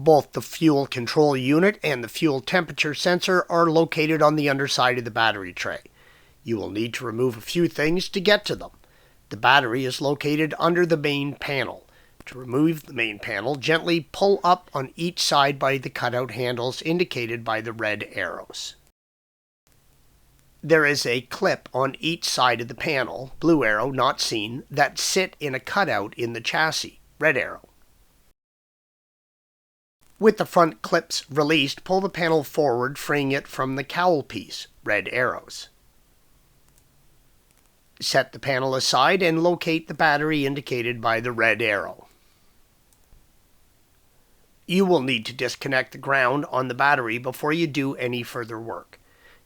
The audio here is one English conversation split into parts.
Both the fuel control unit and the fuel temperature sensor are located on the underside of the battery tray. You will need to remove a few things to get to them. The battery is located under the main panel. To remove the main panel, gently pull up on each side by the cutout handles indicated by the red arrows. There is a clip on each side of the panel, blue arrow not seen, that sit in a cutout in the chassis, red arrow. With the front clips released, pull the panel forward, freeing it from the cowl piece, red arrows. Set the panel aside and locate the battery indicated by the red arrow. You will need to disconnect the ground on the battery before you do any further work.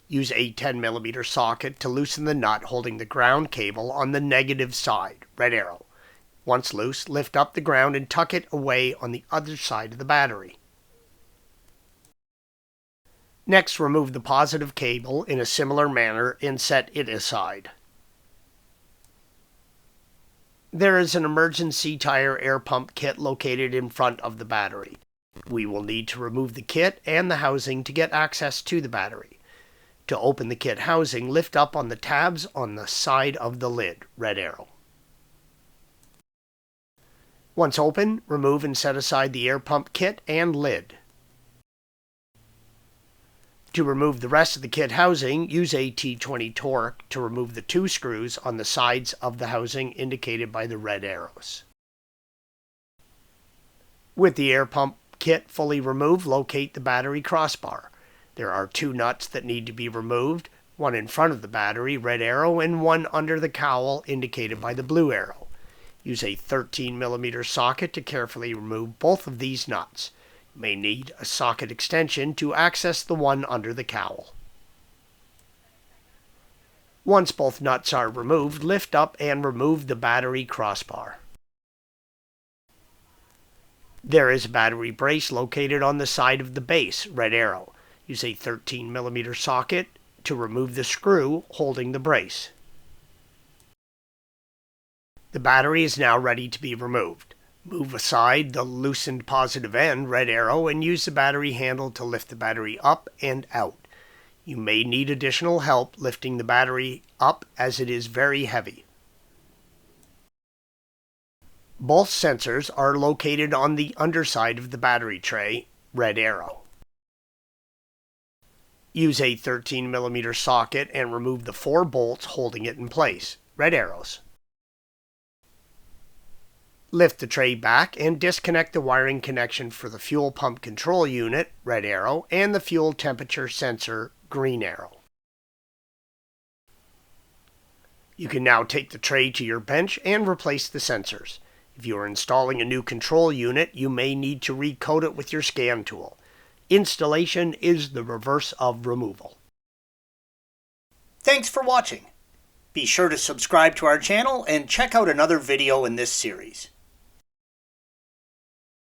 Use a 10mm socket to loosen the nut holding the ground cable on the negative side, red arrow. Once loose, lift up the ground and tuck it away on the other side of the battery. Next, remove the positive cable in a similar manner and set it aside. There is an emergency tire air pump kit located in front of the battery. We will need to remove the kit and the housing to get access to the battery. To open the kit housing, lift up on the tabs on the side of the lid, red arrow. Once open, remove and set aside the air pump kit and lid. To remove the rest of the kit housing, use a T20 torque to remove the 2 screws on the sides of the housing indicated by the red arrows. With the air pump kit fully removed, locate the battery crossbar. There are 2 nuts that need to be removed, one in front of the battery, red arrow, and one under the cowl indicated by the blue arrow. Use a 13mm socket to carefully remove both of these nuts. You may need a socket extension to access the one under the cowl. Once both nuts are removed, lift up and remove the battery crossbar. There is a battery brace located on the side of the base, red arrow. Use a 13mm socket to remove the screw holding the brace. The battery is now ready to be removed. Move aside the loosened positive end, red arrow, and use the battery handle to lift the battery up and out. You may need additional help lifting the battery up as it is very heavy. Both sensors are located on the underside of the battery tray, red arrow. Use a 13mm socket and remove the 4 bolts holding it in place, red arrows. Lift the tray back and disconnect the wiring connection for the fuel pump control unit, red arrow, and the fuel temperature sensor, green arrow. You can now take the tray to your bench and replace the sensors. If you are installing a new control unit, you may need to recode it with your scan tool. Installation is the reverse of removal. Thanks for watching. Be sure to subscribe to our channel and check out another video in this series.